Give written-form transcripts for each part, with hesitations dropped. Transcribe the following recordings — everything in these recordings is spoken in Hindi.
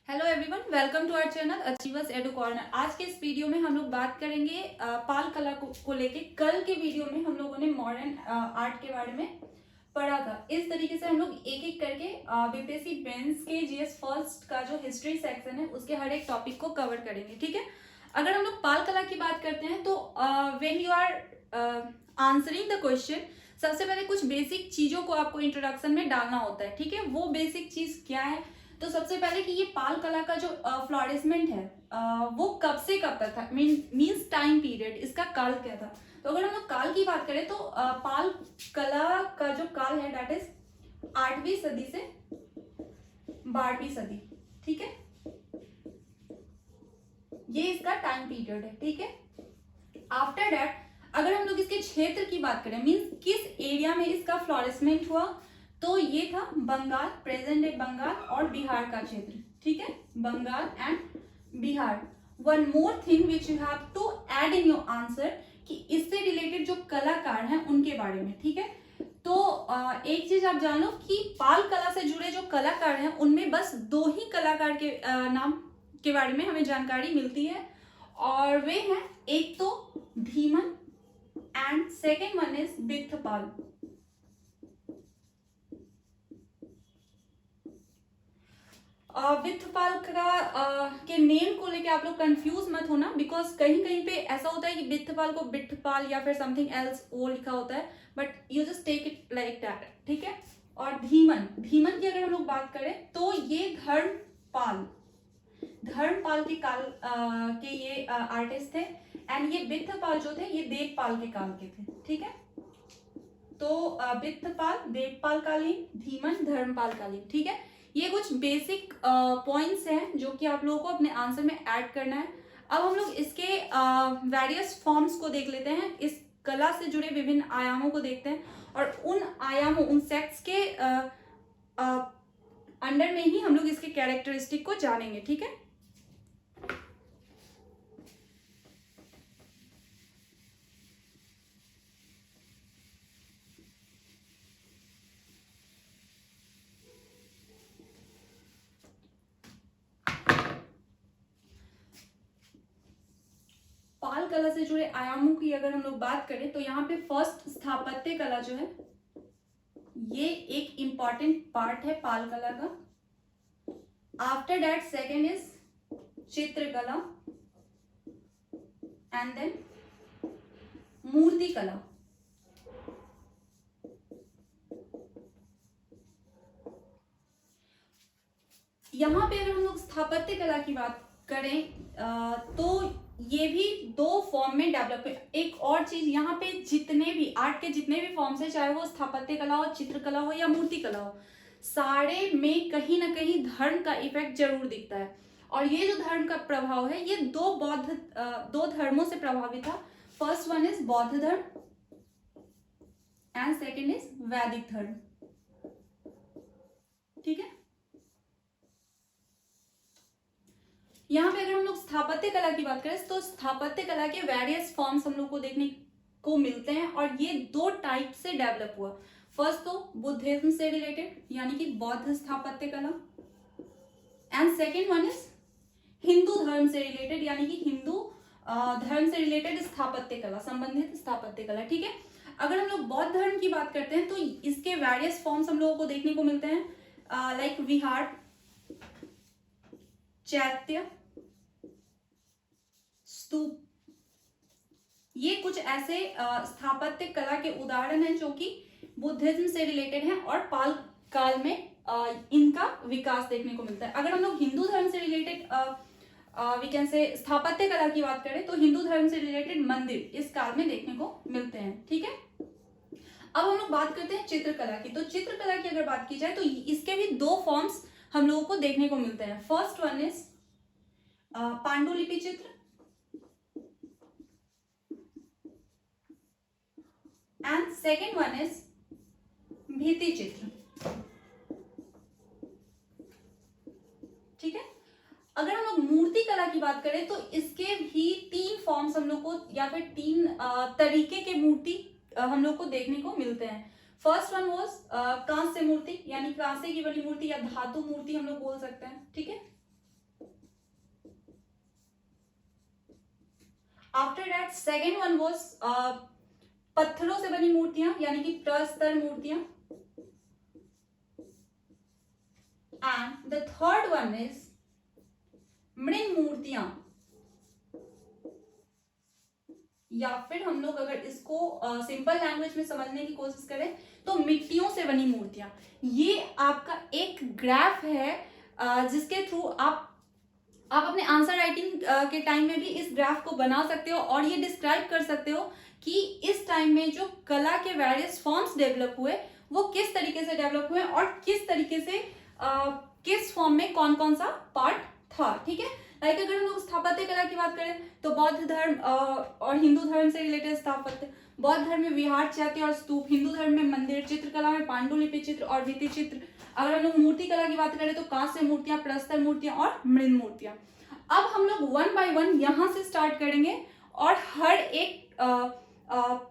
Hello everyone, welcome to our channel achievers edu corner. आज के इस वीडियो में हम लोग बात करेंगे पाल कला को लेके। कल के वीडियो में हम लोगों ने मॉडर्न आर्ट के बारे में पढ़ा था। इस तरीके से हम लोग एक एक करके बीपीएससी मेंस के जीएस फर्स्ट का जो हिस्ट्री सेक्शन है उसके हर एक टॉपिक को कवर करेंगे, ठीक है। अगर हम लोग पाल कला की बात करते हैं तो when you are answering the question, सबसे पहले कुछ बेसिक चीजों को आपको इंट्रोडक्शन में डालना होता है, ठीक है। वो बेसिक चीज क्या है? तो सबसे पहले कि ये पाल कला का जो फ्लोरिशमेंट है वो कब से कब तक था, मीन्स टाइम पीरियड, इसका काल क्या था। तो अगर हम लोग काल की बात करें तो पाल कला का जो काल है दैट इज 8वीं सदी से 12वीं सदी, ठीक है। ये इसका टाइम पीरियड है, ठीक है। आफ्टर दैट अगर हम लोग इसके क्षेत्र की बात करें, मीन्स किस एरिया में इसका फ्लोरिशमेंट हुआ, तो ये था बंगाल, प्रेजेंट डे बंगाल और बिहार का क्षेत्र, ठीक है। Bengal and Bihar. One more thing which you have to add in your answer कि इससे रिलेटेड जो कलाकार हैं उनके बारे में, ठीक है। तो एक चीज आप जान लो कि पाल कला से जुड़े जो कलाकार हैं उनमें बस 2 ही कलाकार के नाम के बारे में हमें जानकारी मिलती है, और वे हैं एक तो Dhiman and second one is Bithpal. Bithpal का के नेम को लेके आप लोग कंफ्यूज मत होना, बिकॉज कहीं कहीं पे ऐसा होता है कि बिथपाल को बिथपाल या फिर समथिंग एल्स वो लिखा होता है, but you just take it like that, ठीक है। और धीमन की अगर हम लोग बात करें तो ये धर्मपाल के काल के ये आर्टिस्ट थे, एंड ये बिथपाल जो थे ये देवपाल के काल के थे, ठीक है। तो बिथपाल देवपाल कालीन, धीमन धर्मपाल कालीन, ठीक है। ये कुछ बेसिक पॉइंट्स हैं जो कि आप लोगों को अपने आंसर में ऐड करना है। अब हम लोग इसके वेरियस फॉर्म्स को देख लेते हैं, इस कला से जुड़े विभिन्न आयामों को देखते हैं, और उन आयामों, उन सेक्ट्स के अंडर में ही हम लोग इसके कैरेक्टरिस्टिक को जानेंगे, ठीक है। पाल कला से जुड़े आयामों की अगर हम लोग बात करें तो यहाँ पे फर्स्ट स्थापत्य कला जो है ये एक इंपॉर्टेंट पार्ट है पाल कला का। आफ्टर दैट सेकेंड इज चित्रकला एंड देन मूर्ति कला। यहाँ पे अगर हम लोग स्थापत्य कला की बात करें तो ये भी 2 फॉर्म में डेवलप है। एक और चीज, यहाँ पे जितने भी आर्ट के जितने भी फॉर्म्स है, चाहे वो स्थापत्य कला हो, चित्रकला हो या मूर्ति कला हो, सारे में कहीं ना कहीं धर्म का इफेक्ट जरूर दिखता है। और ये जो धर्म का प्रभाव है ये 2 धर्मों से प्रभावित था। फर्स्ट वन इज बौद्ध धर्म एंड सेकेंड इज वैदिक धर्म, ठीक है। यहाँ पे अगर हम लोग स्थापत्य कला की बात करें तो स्थापत्य कला के वेरियस फॉर्म्स हम लोग को देखने को मिलते हैं, और ये 2 टाइप से डेवलप हुआ। फर्स्ट तो बुद्धिज्म से रिलेटेड यानी कि बौद्ध स्थापत्य कला, and second one is Hindu धर्म से रिलेटेड यानी कि हिंदू धर्म से रिलेटेड स्थापत्य कला, संबंधित स्थापत्य कला, ठीक है। अगर हम लोग बौद्ध धर्म की बात करते हैं तो इसके वेरियस फॉर्म्स हम लोगों को देखने को मिलते हैं, लाइक विहार, चैत्य, स्तूप। ये कुछ ऐसे स्थापत्य कला के उदाहरण हैं जो कि बुद्धिज्म से रिलेटेड हैं, और पाल काल में इनका विकास देखने को मिलता है। अगर हम लोग हिंदू धर्म से रिलेटेड वी कैन से स्थापत्य कला की बात करें तो हिंदू धर्म से रिलेटेड मंदिर इस काल में देखने को मिलते हैं, ठीक है। अब हम लोग बात करते हैं चित्रकला की। तो चित्रकला की अगर बात की जाए तो इसके भी 2 फॉर्म्स हम लोगों को देखने को मिलते हैं। फर्स्ट वन इज पांडुलिपि चित्र एंड सेकेंड वन इज भित्ति चित्र, ठीक है। अगर हम लोग मूर्ति कला की बात करें तो इसके भी 3 फॉर्म्स हम लोग को, या फिर 3 तरीके के मूर्ति हम लोग को देखने को मिलते हैं। फर्स्ट वन वॉज कांस्य मूर्ति, यानी कांसे की बनी मूर्ति या धातु मूर्ति हम लोग बोल सकते हैं, ठीक है। दैट सेकेंड वन वॉज पत्थरों से बनी मूर्तियां यानी कि प्रस्तर मूर्तियां, and the third one is मृण मूर्तियां, या फिर हम लोग अगर इसको सिंपल लैंग्वेज में समझने की कोशिश करें तो मिट्टियों से बनी मूर्तियां। ये आपका एक ग्राफ है जिसके थ्रू आप अपने आंसर राइटिंग के टाइम में भी इस ग्राफ को बना सकते हो और ये डिस्क्राइब कर सकते हो कि इस टाइम में जो कला के वेरियस फॉर्म्स डेवलप हुए वो किस तरीके से डेवलप हुए और किस तरीके से किस फॉर्म में कौन कौन सा पार्ट था। ठीक है, लाइक अगर हम लोग स्थापत्य कला की बात करें तो बौद्ध धर्म और हिंदू धर्म से रिलेटेड स्थापत्य, बौद्ध धर्म में विहार, चैत्य और स्तूप, हिंदू धर्म में मंदिर, चित्रकला में पांडुलिपि चित्र और भित्ति चित्र। अगर हम लोग मूर्ति कला की बात करें तो कांस्य मूर्तियां, प्रस्तर मूर्तियां और मृण मूर्तियां। अब हम लोग वन बाय वन यहां से स्टार्ट करेंगे और हर एक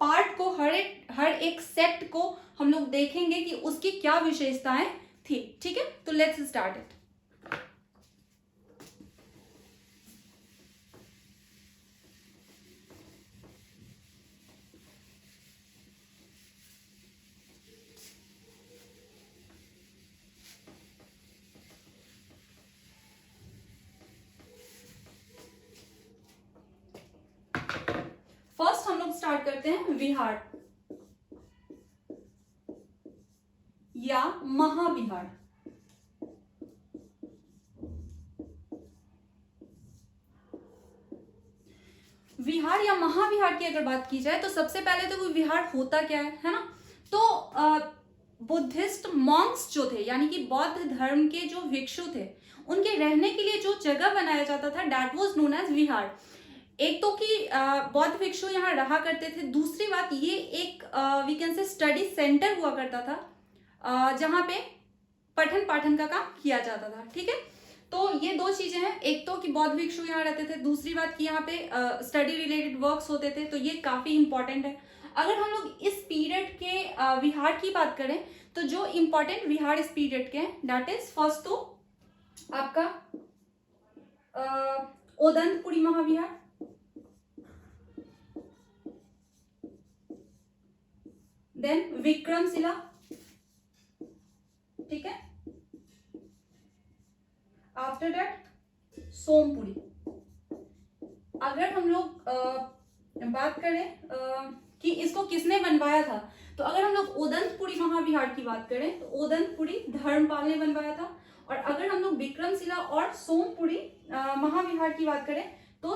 पार्ट को, हर एक सेट को हम लोग देखेंगे कि उसकी क्या विशेषताएं थी। ठीक है, तो लेट्स स्टार्ट इट। फर्स्ट हम लोग स्टार्ट करते हैं विहार या महाविहार। विहार या महाविहार की अगर बात की जाए तो सबसे पहले तो वो विहार होता क्या है ना। तो बुद्धिस्ट मॉन्क्स जो थे यानी कि बौद्ध धर्म के जो भिक्षु थे उनके रहने के लिए जो जगह बनाया जाता था दैट वाज नोन एज विहार। एक तो कि बौद्ध भिक्षु यहाँ रहा करते थे, दूसरी बात ये एक we can say study centre हुआ करता था जहाँ पे पठन पाठन का काम किया जाता था। ठीक है, तो ये दो चीजें हैं, एक तो कि बौद्ध भिक्षु यहाँ रहते थे, दूसरी बात कि यहाँ पे स्टडी रिलेटेड वर्क्स होते थे, तो ये काफी इंपॉर्टेंट है। अगर हम लोग इस पीरियड के विहार की बात करें तो जो इंपॉर्टेंट विहार इस पीरियड के हैं दैट इज फर्स्ट तो आपका ओदंतपुरी महाविहार, देन विक्रमशिला, ठीक है, आफ्टर दैट सोमपुरी। अगर हम लोग बात करें कि इसको किसने बनवाया था तो अगर हम लोग ओदंतपुरी महाविहार की बात करें तो ओदंतपुरी धर्मपाल ने बनवाया था, और अगर हम लोग विक्रमशिला और सोमपुरी महाविहार की बात करें तो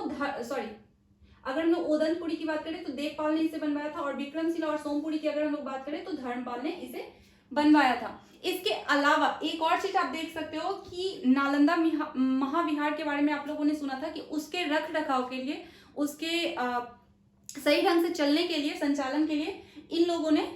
अगर हम लोग ओदंतपुरी की बात करें तो देवपाल ने इसे बनवाया था, और विक्रमशिला और सोमपुरी की अगर हम लोग बात करें तो धर्मपाल ने इसे बनवाया था। इसके अलावा एक और चीज आप देख सकते हो कि नालंदा महाविहार के बारे में आप लोगों ने सुना था कि उसके रख रखाव के लिए, उसके सही ढंग से चलने के लिए, संचालन के लिए इन लोगों ने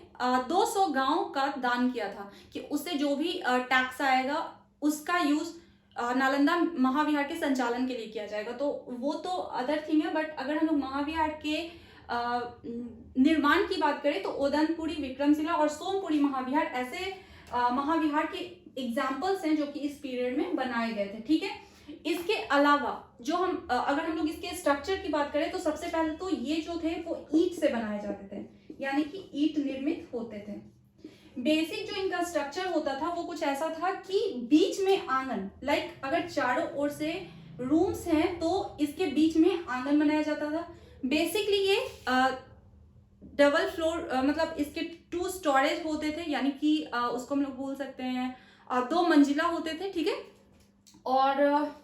200 गांव का दान किया था कि उससे जो भी टैक्स आएगा उसका यूज नालंदा महाविहार के संचालन के लिए किया जाएगा। तो वो तो अदर थिंग है, बट अगर हम लोग महाविहार के निर्माण की बात करें तो ओदंतपुरी, विक्रमशिला और सोमपुरी महाविहार ऐसे महाविहार के एग्जाम्पल्स हैं जो कि इस पीरियड में बनाए गए थे। ठीक है, इसके अलावा जो हम अगर हम लोग इसके स्ट्रक्चर की बात करें तो सबसे पहले तो ये जो थे वो ईंट से बनाए जाते थे, यानी कि ईंट निर्मित होते थे। बेसिक जो इनका स्ट्रक्चर होता था वो कुछ ऐसा था कि बीच में आंगन, लाइक अगर चारों ओर से रूम्स हैं तो इसके बीच में आंगन बनाया जाता था। बेसिकली ये डबल फ्लोर मतलब इसके 2 स्टोरेज होते थे, यानी कि उसको हम लोग बोल सकते हैं 2 मंजिला होते थे। ठीक है, और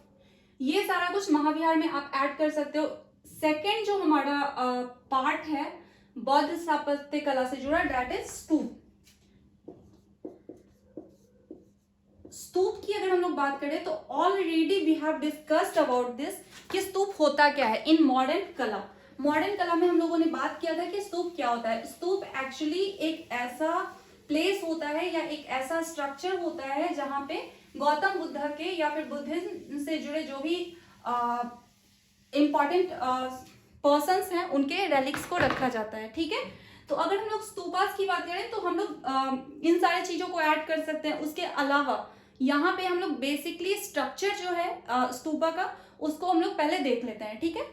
ये सारा कुछ महाविहार में आप ऐड कर सकते हो। सेकेंड जो हमारा पार्ट है बौद्ध स्थापत्य कला से जुड़ा दैट इज स्तूप। स्तूप की अगर हम लोग बात करें तो already we have discussed about this कि स्तूप होता क्या है इन मॉडर्न कला। मॉडर्न कला में हम लोगों ने बात किया था कि स्तूप क्या होता है। स्तूप एक्चुअली एक ऐसा प्लेस होता है या एक ऐसा स्ट्रक्चर होता है जहां पे गौतम बुद्ध के या फिर बुद्धिज्म से जुड़े जो भी इंपॉर्टेंट पर्सन्स हैं उनके रेलिक्स को रखा जाता है। ठीक है, तो अगर हम लोग स्तूपास की बात करें तो हम लोग इन सारी चीजों को ऐड कर सकते हैं। उसके अलावा यहाँ पे हम लोग बेसिकली स्ट्रक्चर जो है स्तूपा का उसको हम लोग पहले देख लेते हैं। ठीक है,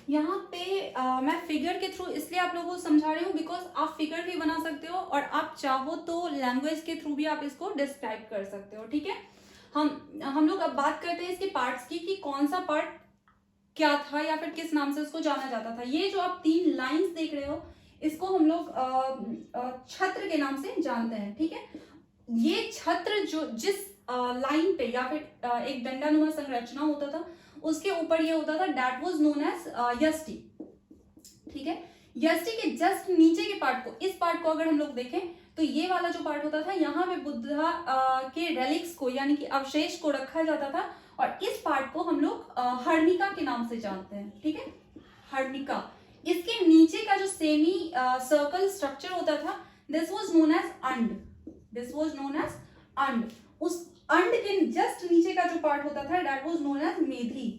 यहाँ पे मैं फिगर के थ्रू इसलिए आप लोगों को समझा रही हूँ बिकॉज आप फिगर भी बना सकते हो और आप चाहो तो लैंग्वेज के थ्रू भी आप इसको डिस्क्राइब कर सकते हो, ठीक है। हम लोग अब बात करते हैं इसके पार्ट्स की कि कौन सा पार्ट क्या था या फिर किस नाम से उसको जाना जाता था। ये जो आप 3 लाइंस देख रहे हो इसको हम लोग छत्र के नाम से जानते हैं, ठीक है। ये छत्र जो जिस लाइन पे या फिर एक डंडानुमा संरचना होता था उसके ऊपर ये होता था, दैट वाज नोन एज यष्टि, ठीक है। यष्टि के जस्ट नीचे के पार्ट को, इस पार्ट को अगर हम लोग देखें तो ये वाला जो पार्ट होता था यहाँ पे बुद्धा के रेलिक्स को यानी कि अवशेष को रखा जाता था और इस पार्ट को हम लोग हर्निका के नाम से जानते हैं, ठीक है, हर्निका। इसके नीचे का जो सेमी सर्कल स्ट्रक्चर होता था this was known as anda, this was known as anda. उस अंड के जस्ट नीचे का जो पार्ट होता था that was known as Medhi,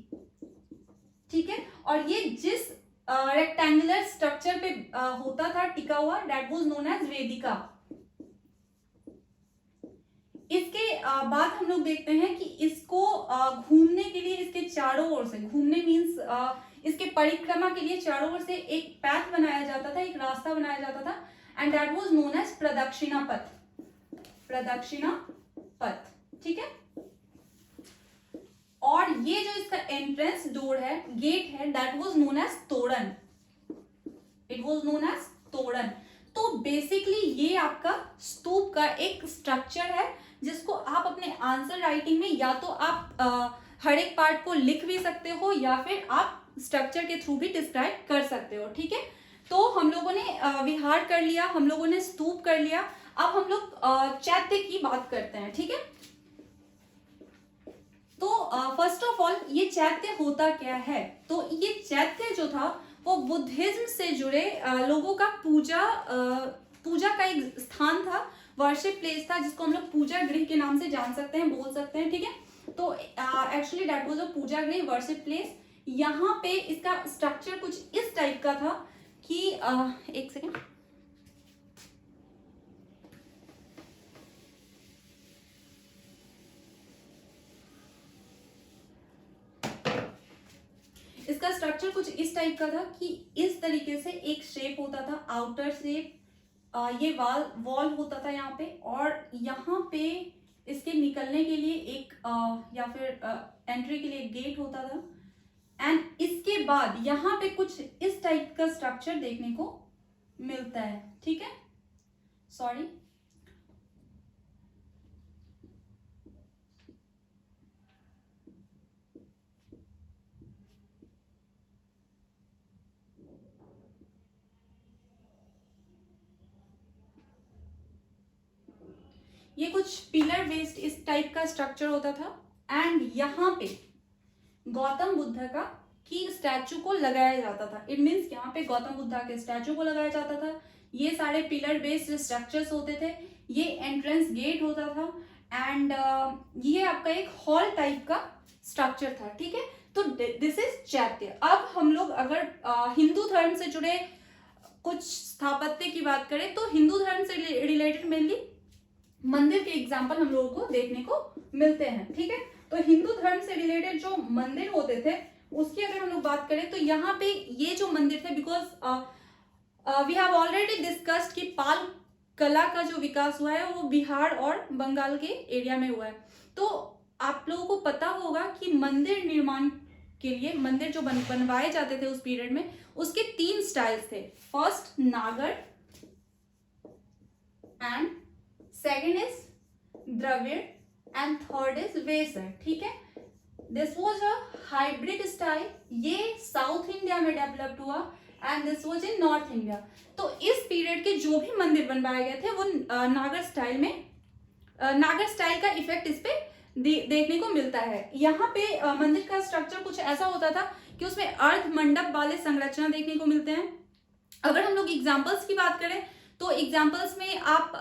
ठीक है। और ये जिस रेक्टेंगुलर स्ट्रक्चर पे होता था टिका हुआ दैट वाज नोन एज वेदिका। इसके बाद हम लोग देखते हैं कि इसको घूमने के लिए इसके चारों ओर से, घूमने मीन्स इसके परिक्रमा के लिए चारों ओर से एक पैथ बनाया जाता था, एक रास्ता बनाया जाता था and that was known as pradakshina path, प्रदक्षिणा पथ, ठीक है। और ये जो इसका एंट्रेंस डोर है, गेट है, दैट वाज नोन एज तोरण, इट वाज नोन एज तोरण। तो बेसिकली ये आपका स्तूप का एक स्ट्रक्चर है जिसको आप अपने आंसर राइटिंग में या तो आप हर एक पार्ट को लिख भी सकते हो या फिर आप स्ट्रक्चर के थ्रू भी डिस्क्राइब कर सकते हो, ठीक है। तो हम लोगों ने विहार कर लिया, हम लोगों ने स्तूप कर लिया, अब हम लोग चैत्य की बात करते हैं, ठीक है। तो फर्स्ट ऑफ ऑल ये चैत्य होता क्या है, तो ये चैत्य जो था वो बुद्धिज्म से जुड़े लोगों का पूजा का एक स्थान था, वर्शिप प्लेस था जिसको हम लोग पूजा गृह के नाम से जान सकते हैं, बोल सकते हैं, ठीक है। तो एक्चुअली दैट वाज अ पूजा गृह, वर्शिप प्लेस। यहाँ पे इसका स्ट्रक्चर कुछ इस टाइप का था कि एक सेकेंड, इसका स्ट्रक्चर कुछ इस टाइप का था कि इस तरीके से एक शेप होता था, आउटर शेप, ये वॉल होता था यहाँ पे और यहाँ पे इसके निकलने के लिए एक या फिर एंट्री के लिए एक गेट होता था एंड इसके बाद यहाँ पे कुछ इस टाइप का स्ट्रक्चर देखने को मिलता है, ठीक है। सॉरी, ये कुछ पिलर बेस्ड इस टाइप का स्ट्रक्चर होता था एंड यहाँ पे गौतम बुद्ध का की स्टैचू को लगाया जाता था। इट मीन्स यहाँ पे गौतम बुद्ध के स्टैचू को लगाया जाता था। ये सारे पिलर बेस्ड स्ट्रक्चर्स होते थे, ये एंट्रेंस गेट होता था एंड ये आपका एक हॉल टाइप का स्ट्रक्चर था, ठीक है। तो दिस इज चैत्य। अब हम लोग अगर हिंदू धर्म से जुड़े कुछ स्थापत्य की बात करें तो हिंदू धर्म से रिलेटेड मेनली मंदिर के एग्जाम्पल हम लोगों को देखने को मिलते हैं, ठीक है। तो हिंदू धर्म से रिलेटेड जो मंदिर होते थे उसकी अगर हम लोग बात करें तो यहाँ पे ये जो मंदिर थे, because we have already discussed कि पाल कला का जो विकास हुआ है वो बिहार और बंगाल के एरिया में हुआ है। तो आप लोगों को पता होगा कि मंदिर निर्माण के लिए मंदिर जो बनवाए जाते थे उस पीरियड में उसके 3 स्टाइल्स थे। First Nagara and second is Dravida and third is Vesara, ठीक है। This was a hybrid style, ये साउथ इंडिया में डेवलप्ड हुआ and this was in north India. तो इस पीरियड के जो भी मंदिर बनवाए गए थे वो नागर स्टाइल में, नागर स्टाइल का इफेक्ट इस पे देखने को मिलता है। यहाँ पे मंदिर का स्ट्रक्चर कुछ ऐसा होता था कि उसमें अर्ध मंडप वाले संरचना देखने को मिलते हैं। अगर हम लोग एग्जाम्पल्स की बात करें तो एग्जाम्पल्स में आप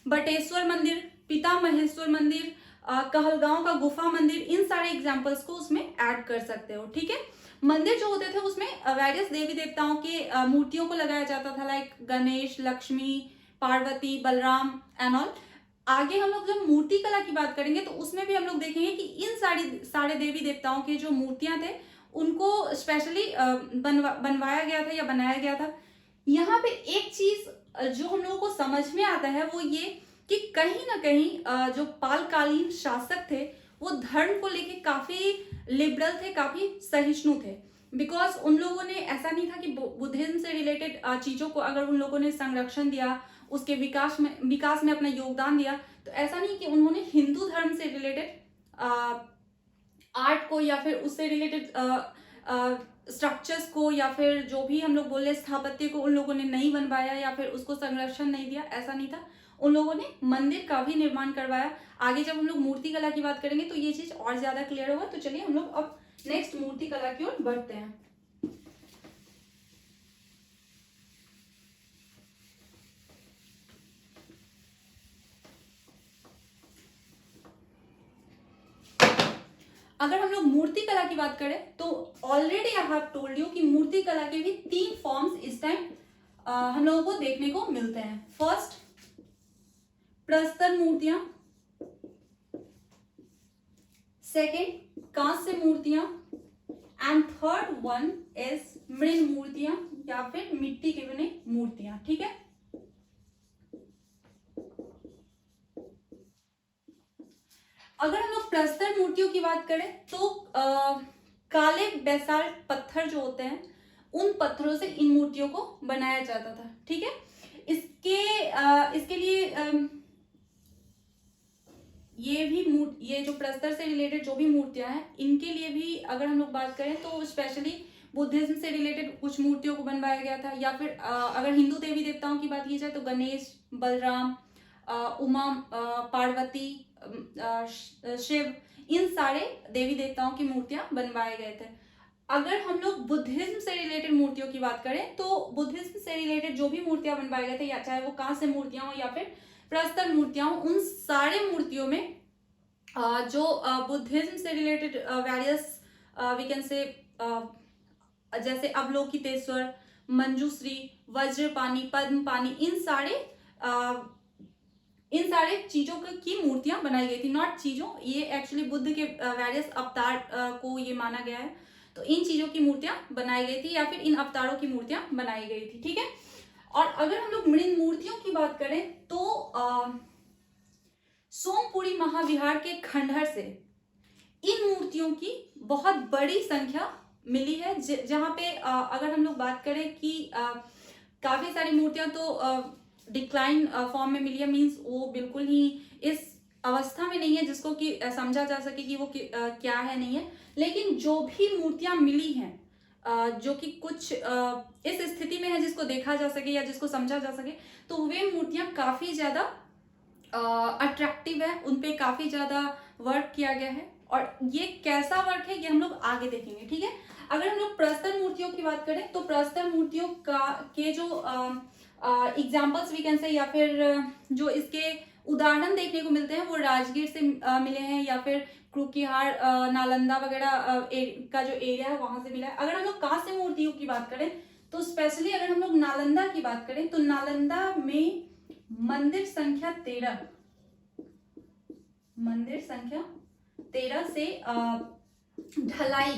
बटेश्वर मंदिर, पिता महेश्वर मंदिर, कहलगांव का गुफा मंदिर, इन सारे एग्जाम्पल्स को उसमें ऐड कर सकते हो, ठीक है। मंदिर जो होते थे उसमें वेरियस देवी देवताओं के मूर्तियों को लगाया जाता था, like Ganesh, Lakshmi, Parvati, Balram and all. आगे हम लोग जब मूर्ति कला की बात करेंगे तो उसमें भी हम लोग देखेंगे कि इन सारे देवी देवताओं के जो मूर्तियां थे उनको स्पेशली बनवाया गया था या बनाया गया था। यहाँ पे एक चीज जो हम लोगों को समझ में आता है वो ये कि कहीं ना कहीं जो पालकालीन शासक थे वो धर्म को लेके काफी लिबरल थे, काफी सहिष्णु थे। बिकॉज उन लोगों ने ऐसा नहीं था कि बुद्धिज्म से रिलेटेड चीजों को अगर उन लोगों ने संरक्षण दिया, उसके विकास में अपना योगदान दिया, तो ऐसा नहीं कि उन्होंने हिंदू धर्म से रिलेटेड आर्ट को या फिर उससे रिलेटेड स्ट्रक्चर्स को या फिर जो भी हम लोग बोल रहे स्थापत्य को उन लोगों ने नहीं बनवाया या फिर उसको संरक्षण नहीं दिया, ऐसा नहीं था। उन लोगों ने मंदिर का भी निर्माण करवाया। आगे जब हम लोग मूर्ति कला की बात करेंगे तो ये चीज और ज्यादा क्लियर होगा। तो चलिए हम लोग अब नेक्स्ट मूर्ति कला की ओर बढ़ते हैं। अगर हम लोग मूर्ति कला की बात करें तो already I have told you कि मूर्ति कला के भी 3 फॉर्म्स इस टाइम हम लोगों को देखने को मिलते हैं। फर्स्ट, प्रस्तर मूर्तियां। सेकेंड, कांस्य मूर्तियां। एंड थर्ड वन इज मृण मूर्तियां या फिर मिट्टी के बने मूर्तियां। ठीक है, अगर हम लोग प्रस्तर मूर्तियों की बात करें तो काले बेसाल्ट पत्थर जो होते हैं उन पत्थरों से इन मूर्तियों को बनाया जाता था। ठीक है, इसके लिए ये जो प्रस्तर से रिलेटेड जो भी मूर्तियां हैं इनके लिए भी अगर हम लोग बात करें तो स्पेशली बुद्धिज्म से रिलेटेड कुछ मूर्तियों को बनवाया गया था। या फिर अगर हिंदू देवी देवताओं की बात की जाए तो गणेश, बलराम, उमा, पार्वती, शिव, इन सारे देवी देवताओं की मूर्तियां बनवाए गए थे। अगर हम लोग बुद्धिज्म से रिलेटेड मूर्तियों की बात करें तो बुद्धिज्म से रिलेटेड जो भी मूर्तियां बनवाए गए थे, या चाहे वो कांस्य मूर्तियां हो या फिर प्रस्तर मूर्तियां हो, उन सारे मूर्तियों में जो बुद्धिज्म से रिलेटेड वेरियस वी कैन से जैसे अवलोकितेश्वर, मंजूश्री, वज्रपाणी, पद्मपाणी, इन सारे चीजों की मूर्तियां बनाई गई थी। नॉट चीजों, ये एक्चुअली बुद्ध के वेरियस अवतार को ये माना गया है। तो इन चीजों की मूर्तियां बनाई गई थी या फिर इन अवतारों की मूर्तियां बनाई गई थी। ठीक है, और अगर हम लोग मृण मूर्तियों की बात करें तो सोमपुरी महाविहार के खंडहर से इन मूर्तियों की बहुत बड़ी संख्या मिली है। जहां पे अगर हम लोग बात करें कि काफी सारी मूर्तियां तो डिक्लाइन फॉर्म में मिली है, मीन्स वो बिल्कुल ही इस अवस्था में नहीं है जिसको कि समझा जा सके कि वो क्या है नहीं है। लेकिन जो भी मूर्तियां मिली हैं जो कि कुछ इस स्थिति में है जिसको देखा जा सके या जिसको समझा जा सके, तो वे मूर्तियां काफी ज्यादा अट्रैक्टिव है, उनपे काफी ज्यादा वर्क किया गया है। और ये कैसा वर्क है ये हम लोग आगे देखेंगे। ठीक है, अगर हम लोग प्रस्तर मूर्तियों की बात करें तो प्रस्तर मूर्तियों के जो एग्जाम्पल्स वी कैन से या फिर जो इसके उदाहरण देखने को मिलते हैं वो राजगीर से मिले हैं या फिर क्रुकीहार, नालंदा वगैरह का जो एरिया है वहां से मिला है। अगर हम लोग कांस्य मूर्तियों की बात करें तो स्पेशली अगर हम लोग नालंदा की बात करें तो नालंदा में मंदिर संख्या 13 से ढलाई,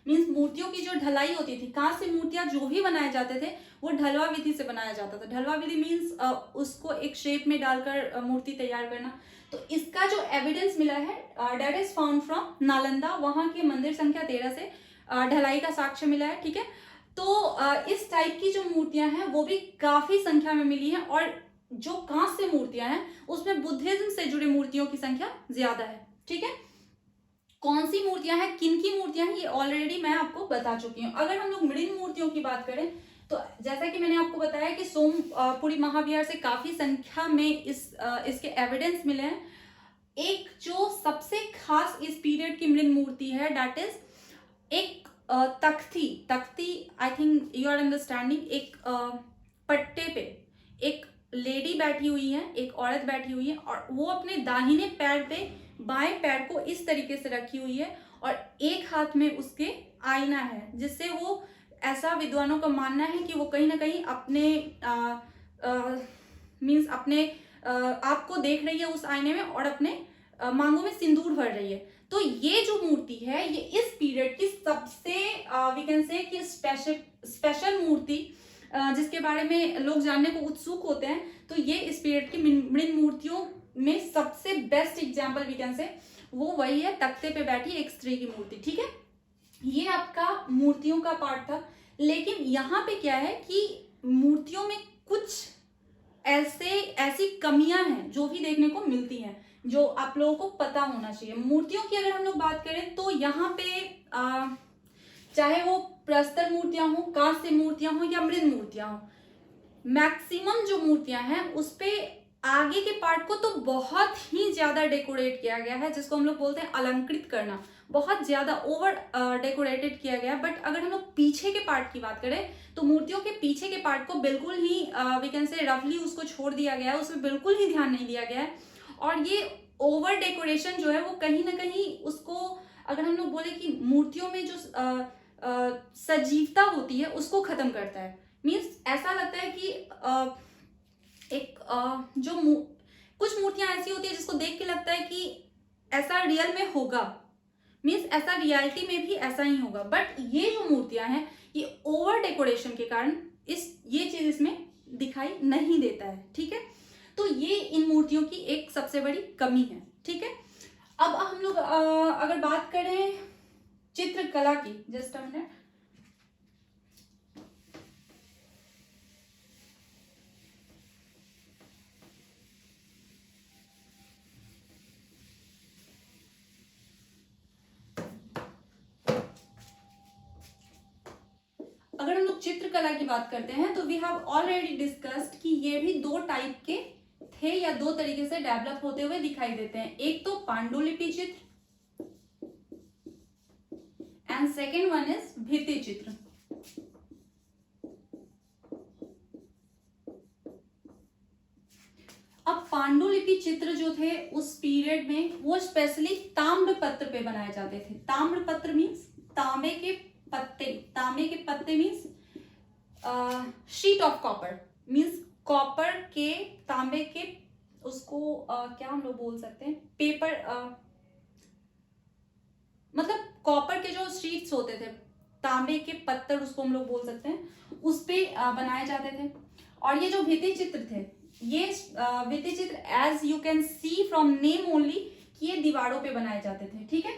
मीन्स मूर्तियों की जो ढलाई होती थी, कांस्य मूर्तियां जो भी बनाए जाते थे वो ढलवा विधि से बनाया जाता था। ढलवा विधि मीन्स उसको एक शेप में डालकर मूर्ति तैयार करना। तो इसका जो एविडेंस मिला है that is found from Nalanda, वहां के मंदिर संख्या 13 से ढलाई का साक्ष्य मिला है। ठीक है, तो इस टाइप की जो मूर्तियां हैं वो भी काफी संख्या में मिली है। और जो कांस्य मूर्तियां हैं उसमें बुद्धिज्म से जुड़े मूर्तियों की संख्या ज्यादा है। ठीक है, कौन सी मूर्तियां हैं, किन की मूर्तियां हैं, ये ऑलरेडी मैं आपको बता चुकी हूँ। अगर हम लोग मृण मूर्तियों की बात करें तो जैसा कि मैंने आपको बताया कि सोमपुरी महाविहार से काफी संख्या में इसके एविडेंस मिले हैं। एक जो सबसे खास इस पीरियड की मृण मूर्ति है दैट इज एक तख्ती, I think you are understanding, एक पट्टे पे एक लेडी बैठी हुई है, एक औरत बैठी हुई है और वो अपने दाहिने पैर पे बाएं पैर को इस तरीके से रखी हुई है और एक हाथ में उसके आईना है, जिससे वो, ऐसा विद्वानों का मानना है कि वो कहीं ना कहीं अपने मीन्स अपने आप को देख रही है उस आईने में और अपने मांगों में सिंदूर भर रही है। तो ये जो मूर्ति है ये इस पीरियड की सबसे वी कैन से कि स्पेशल मूर्ति जिसके बारे में लोग जानने को उत्सुक होते हैं, तो ये इस पीरियड की मृण मूर्तियों में सबसे बेस्ट एग्जाम्पल वी कैन से वो वही है, तख्ते पे बैठी एक स्त्री की मूर्ति। ठीक है, ये आपका मूर्तियों का पार्ट था। लेकिन यहाँ पे क्या है कि मूर्तियों में कुछ ऐसी कमियां हैं जो भी देखने को मिलती हैं, जो आप लोगों को पता होना चाहिए। मूर्तियों की अगर हम लोग बात करें तो यहाँ पे चाहे वो प्रस्तर मूर्तियां हो, कांस्य मूर्तियां हो या मृण मूर्तियां हो, मैक्सिमम जो मूर्तियां हैं उस पे आगे के पार्ट को तो बहुत ही ज्यादा डेकोरेट किया गया है, जिसको हम लोग बोलते हैं अलंकृत करना, बहुत ज्यादा ओवर डेकोरेटेड किया गया। बट अगर हम लोग पीछे के पार्ट की बात करें तो मूर्तियों के पीछे के पार्ट को बिल्कुल ही वी कैन से रफली उसको छोड़ दिया गया है, उसमें बिल्कुल ही ध्यान नहीं दिया गया है। और ये ओवर डेकोरेशन जो है वो कहीं ना कहीं उसको, अगर हम लोग बोले कि मूर्तियों में जो सजीवता होती है उसको खत्म करता है। मीन्स ऐसा लगता है कि कुछ मूर्तियां ऐसी होती है जिसको देख के लगता है कि ऐसा रियल में होगा, मीन्स ऐसा रियलिटी में भी ऐसा ही होगा। बट ये जो मूर्तियां हैं ये ओवर डेकोरेशन के कारण ये चीज इसमें दिखाई नहीं देता है। ठीक है, तो ये इन मूर्तियों की एक सबसे बड़ी कमी है। ठीक है, अब हम लोग अगर बात करें चित्रकला की, जस्ट अ मिनट, अगर हम लोग चित्रकला की बात करते हैं तो वी हैव ऑलरेडी डिस्कस्ड कि ये भी दो टाइप के थे या दो तरीके से डेवलप होते हुए दिखाई देते हैं। एक तो पांडुलिपि चित्र एंड सेकेंड वन इज भित्ति चित्र। अब पांडुलिपि चित्र जो थे उस पीरियड में वो स्पेशली ताम्र पत्र पे बनाए जाते थे। ताम्र पत्र मीन्स तांबे के पत्ते means sheet of copper, means copper के तांबे के उसको क्या हम लोग बोल सकते हैं, पेपर, मतलब कॉपर के जो शीट्स होते थे, तांबे के पत्थर उसको हम लोग बोल सकते हैं, उस पे बनाए जाते थे। और ये जो भित्ति चित्र थे, ये भित्ति चित्र as you can see from name only कि ये दीवारों पे बनाए जाते थे। ठीक है,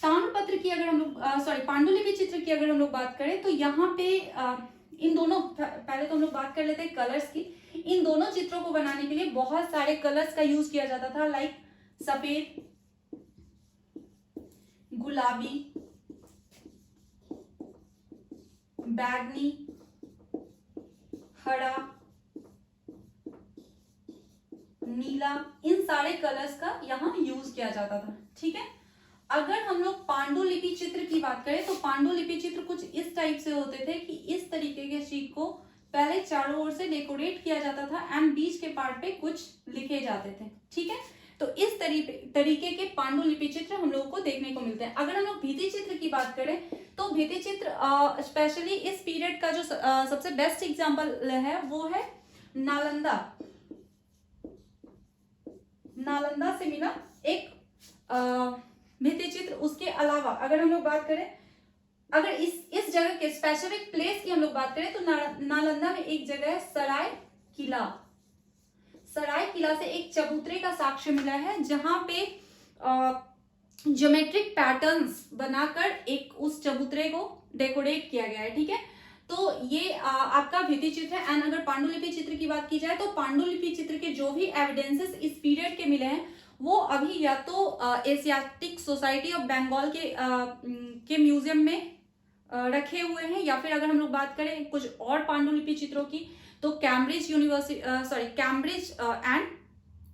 ताम्रपत्र की अगर हम लोग पांडुलिपि चित्र की अगर हम लोग बात करें तो यहाँ पे इन दोनों, पहले तो हम लोग बात कर लेते हैं कलर्स की। इन दोनों चित्रों को बनाने के लिए बहुत सारे कलर्स का यूज किया जाता था, लाइक सफेद, गुलाबी, बैगनी, हरा, नीला, इन सारे कलर्स का यहाँ यूज किया जाता था। ठीक है, अगर हम लोग पांडुलिपि चित्र की बात करें तो पांडुलिपि चित्र कुछ इस टाइप से होते थे कि इस तरीके के शीट को पहले चारों ओर से डेकोरेट किया जाता था एंड बीच के पार्ट पे कुछ लिखे जाते थे। ठीक है, तो इस तरीके के पांडुलिपि चित्र हम लोगों को देखने को मिलते हैं। अगर हम लोग भित्ति चित्र की बात करें तो भित्ति चित्र स्पेशली इस पीरियड का जो सबसे बेस्ट एग्जाम्पल है वो है नालंदा से मिला एक भित्ति चित्र। उसके अलावा अगर हम लोग बात करें, अगर इस जगह के स्पेसिफिक प्लेस की हम लोग बात करें तो नालंदा में एक जगह है सराय किला से एक चबूतरे का साक्ष्य मिला है, जहां पे ज्योमेट्रिक पैटर्न्स बनाकर एक उस चबूतरे को डेकोरेट किया गया है। ठीक है, तो ये आपका भित्ति चित्र है। एंड अगर पांडुलिपि चित्र की बात की जाए तो पांडुलिपि चित्र के जो भी एविडेंसेस इस पीरियड के मिले हैं वो अभी या तो एशियाटिक सोसाइटी ऑफ बंगाल के म्यूजियम में रखे हुए हैं, या फिर अगर हम लोग बात करें कुछ और पांडुलिपि चित्रों की तो कैम्ब्रिज एंड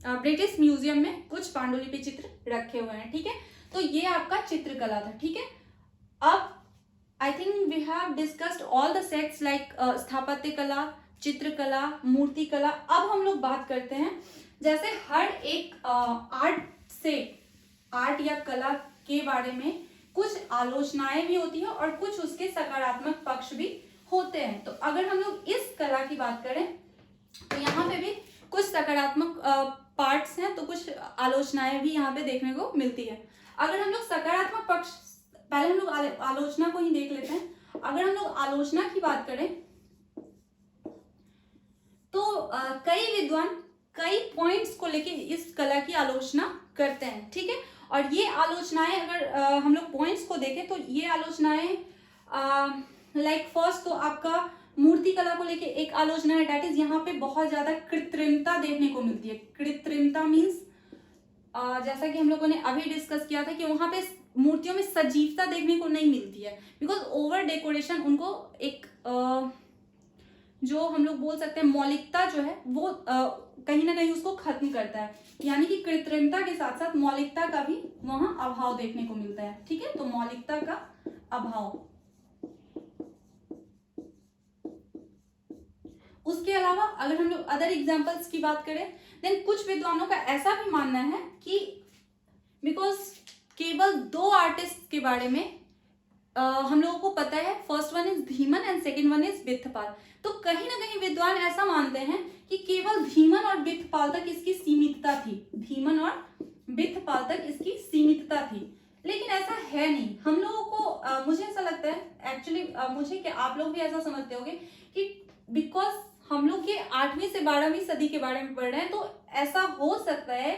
ब्रिटिश म्यूजियम में कुछ पांडुलिपि चित्र रखे हुए हैं। ठीक है, तो ये आपका चित्रकला था। ठीक है, अब I think we have discussed all the sects like स्थापत्य कला, चित्रकला, मूर्ति कला। अब हम लोग बात करते हैं, जैसे हर एक आर्ट या कला के बारे में कुछ आलोचनाएं भी होती है और कुछ उसके सकारात्मक पक्ष भी होते हैं। तो अगर हम लोग इस कला की बात करें तो यहाँ पे भी कुछ सकारात्मक पार्ट्स हैं, तो कुछ आलोचनाएं भी यहाँ पे देखने को मिलती है। अगर हम लोग सकारात्मक पक्ष, पहले हम लोग आलोचना को ही देख लेते हैं। अगर हम लोग आलोचना की बात करें तो कई विद्वान कई पॉइंट्स को लेके इस कला की आलोचना करते हैं, ठीक है। और ये आलोचनाएं अगर हम लोग पॉइंट्स को देखें तो ये आलोचनाएं लाइक फर्स्ट तो आपका मूर्ति कला को लेके एक आलोचना है, डेट इज यहाँ पे बहुत ज्यादा कृत्रिमता देखने को मिलती है। कृत्रिमता मीन्स जैसा कि हम लोगों ने अभी डिस्कस किया था कि वहां पे मूर्तियों में सजीवता देखने को नहीं मिलती है, बिकॉज ओवर डेकोरेशन उनको एक जो हम लोग बोल सकते हैं मौलिकता जो है वो कहीं ना कहीं उसको खत्म करता है। यानी कि कृत्रिमता के साथ साथ मौलिकता का भी वहां अभाव देखने को मिलता है, ठीक है। तो मौलिकता का अभाव। उसके अलावा अगर हम लोग अदर एग्जांपल्स की बात करें देन कुछ विद्वानों का ऐसा भी मानना है कि बिकॉज केवल दो आर्टिस्ट के बारे में हम लोगों को पता है, first one is Dhiman and second one is Bithpal. तो कहीं ना कहीं विद्वान ऐसा मानते हैं कि केवल धीमन और बिथपाल तक इसकी सीमितता थी, धीमन और बिथपाल तक इसकी सीमितता थी। लेकिन ऐसा है नहीं। हम लोगों को मुझे ऐसा लगता है एक्चुअली मुझे क्या आप लोग भी ऐसा समझते होंगे कि बिकॉज हम लोग ये 8वीं से 12वीं सदी के बारे में पढ़ रहे हैं तो ऐसा हो सकता है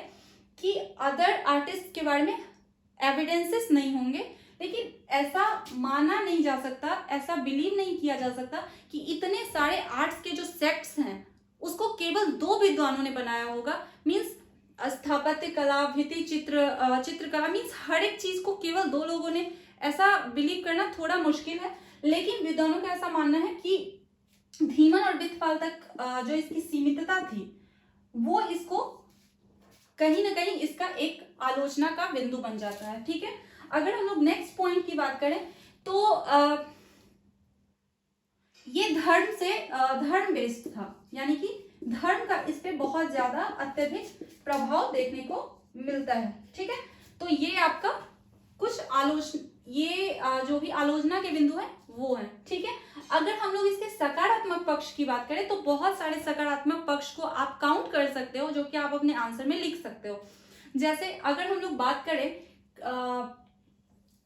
कि अदर आर्टिस्ट के बारे में एविडेंसेस नहीं होंगे, लेकिन ऐसा माना नहीं जा सकता, ऐसा बिलीव नहीं किया जा सकता कि इतने सारे आर्ट्स के जो सेक्ट्स हैं उसको केवल दो विद्वानों ने बनाया होगा। मीन्स स्थापत्य कला, भित्ति चित्र, चित्रकला, मीन्स हर एक चीज को केवल दो लोगों ने, ऐसा बिलीव करना थोड़ा मुश्किल है। लेकिन विद्वानों का ऐसा मानना है कि धीमन और बिथपाल तक जो इसकी सीमितता थी वो इसको कहीं ना कहीं इसका एक आलोचना का बिंदु बन जाता है, ठीक है। अगर हम लोग नेक्स्ट पॉइंट की बात करें तो ये धर्म बेस्ड था, यानी कि धर्म का इस पे बहुत ज्यादा अत्यधिक प्रभाव देखने को मिलता है, ठीक है। तो ये आपका कुछ जो भी आलोचना के बिंदु है वो है, ठीक है। अगर हम लोग इसके सकारात्मक पक्ष की बात करें तो बहुत सारे सकारात्मक पक्ष को आप काउंट कर सकते हो, जो कि आप अपने आंसर में लिख सकते हो। जैसे अगर हम लोग बात करें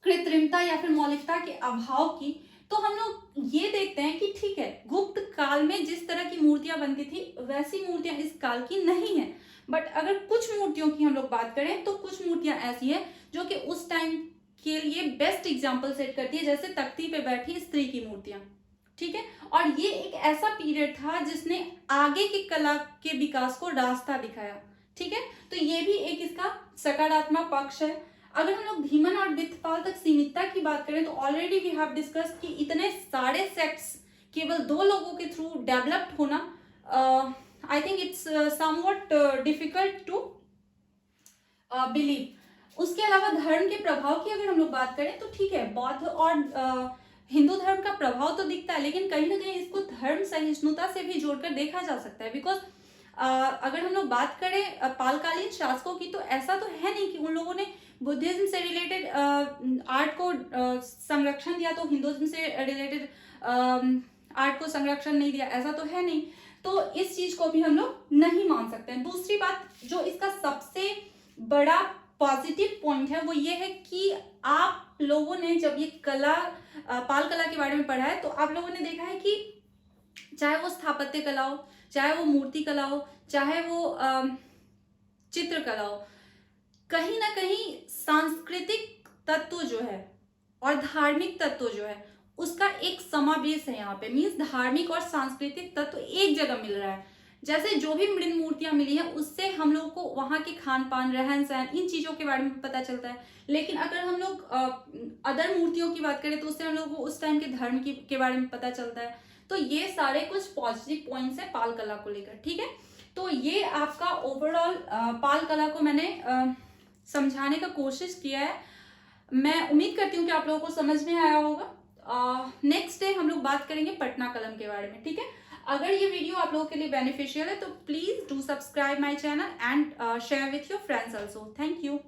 कृत्रिमता या फिर मौलिकता के अभाव की, तो हम लोग ये देखते हैं कि ठीक है, गुप्त काल में जिस तरह की मूर्तियां बनती थी वैसी मूर्तियां इस काल की नहीं है। बट अगर कुछ मूर्तियों की हम लोग बात करें तो कुछ मूर्तियां ऐसी है जो कि उस टाइम के लिए बेस्ट एग्जाम्पल सेट करती है, जैसे तख्ती पे बैठी स्त्री की मूर्तियां, ठीक है। और ये एक ऐसा पीरियड था जिसने आगे की कला के विकास को रास्ता दिखाया, ठीक है। तो ये भी एक इसका सकारात्मक पक्ष है। अगर हम लोग धीमन और बिथपाल तक सीमितता की बात करें तो ऑलरेडी वी हैव डिस्कस कि इतने सारे सेक्ट्स केवल दो लोगों के थ्रू डेवलप्ड होना, I think it's somewhat difficult to believe. उसके अलावा धर्म के प्रभाव की अगर हम लोग बात करें तो ठीक है, बौद्ध और हिंदू धर्म का प्रभाव तो दिखता है, लेकिन कहीं ना कहीं इसको धर्म सहिष्णुता से भी जोड़कर देखा जा सकता है। बिकॉज अगर हम लोग बात करें पालकालीन शासकों की तो ऐसा तो है नहीं कि उन लोगों ने बुद्धिज्म से रिलेटेड आर्ट को संरक्षण दिया तो हिंदुज्म से रिलेटेड आर्ट को संरक्षण नहीं दिया, ऐसा तो है नहीं। तो इस चीज को भी हम लोग नहीं मान सकते हैं। दूसरी बात जो इसका सबसे बड़ा पॉजिटिव पॉइंट है वो ये है कि आप लोगों ने जब ये कला पाल कला के बारे में पढ़ा है तो आप लोगों ने देखा है कि चाहे वो स्थापत्य कला हो, चाहे वो मूर्ति कला हो, चाहे वो चित्रकला हो, कहीं ना कहीं सांस्कृतिक तत्व जो है और धार्मिक तत्व जो है उसका एक समावेश है यहाँ पे। मीन्स धार्मिक और सांस्कृतिक तत्व एक जगह मिल रहा है। जैसे जो भी मृण मूर्तियां मिली हैं उससे हम लोग को वहां के खान पान, रहन सहन, इन चीजों के बारे में पता चलता है। लेकिन अगर हम लोग अदर मूर्तियों की बात करें तो उससे हम लोग को उस टाइम के धर्म के बारे में पता चलता है। तो ये सारे कुछ पॉजिटिव पॉइंट्स है पाल कला को लेकर, ठीक है। तो ये आपका ओवरऑल पाल कला को मैंने समझाने का कोशिश किया है। मैं उम्मीद करती हूँ कि आप लोगों को समझ में आया होगा। नेक्स्ट डे हम लोग बात करेंगे पटना कलम के बारे में, ठीक है। अगर ये वीडियो आप लोगों के लिए बेनिफिशियल है तो please do subscribe my channel and share with your friends also. Thank you.